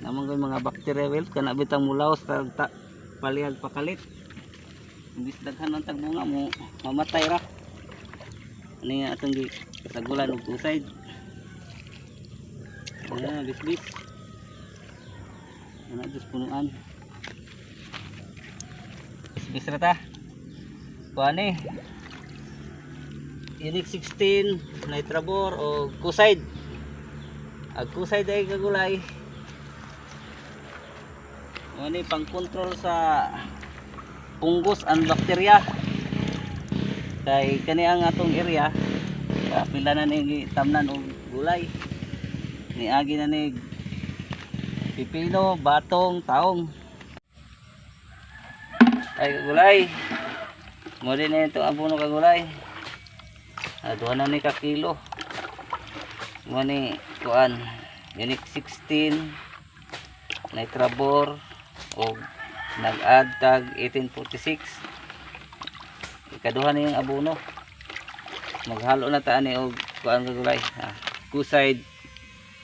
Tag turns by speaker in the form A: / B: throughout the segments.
A: namang koy mga bacteria wilt kana bitang mulaos ta palihag pakalit imbis daghan ang tagbunga mo mamatay ra ani nga atong sagulan og usayd. Ayan, bis ana just punuan bis ra ta kuan ni Unique 16 nitrabor o kusayd. Ag kusayd ay kagulay ano pang control sa fungus and bacteria kay kani ang atong area pila na ni tamnan og gulay niagi na ni pipino, batong, taong ay gulay mo din na itong abono kagulay duha na ni ka kilo mo ni kuan Unique 16 nitrabor o nag-add tag 1846 ikaduha na yung abono maghalo na taan ni og kuan kagulay kusayd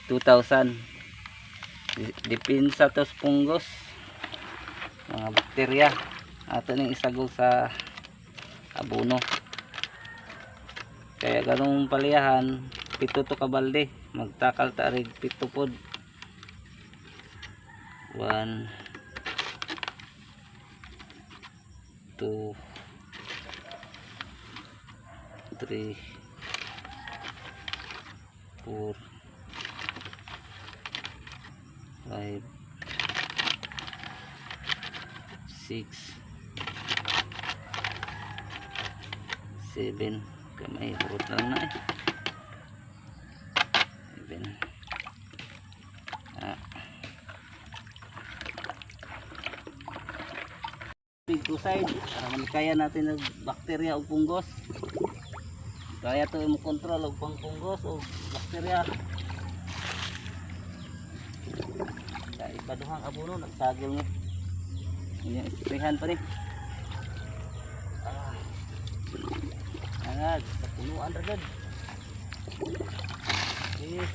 A: 2000 dipinsa tos punggos mga bakterya ato ning isagol sa abono kaya ganung paliyahan pito to kabalde magtakal ta rig pito pod 1 2 3 4 5 6 7 kamay urot lang na 7 kusayd para kaya natin ng bakterya o punggos kaya to mo kontrol og pangpunggos o bakterya kaya ipaduhang abono nagsagol mo inyong isprehan pa rin agad sa punuan agad yes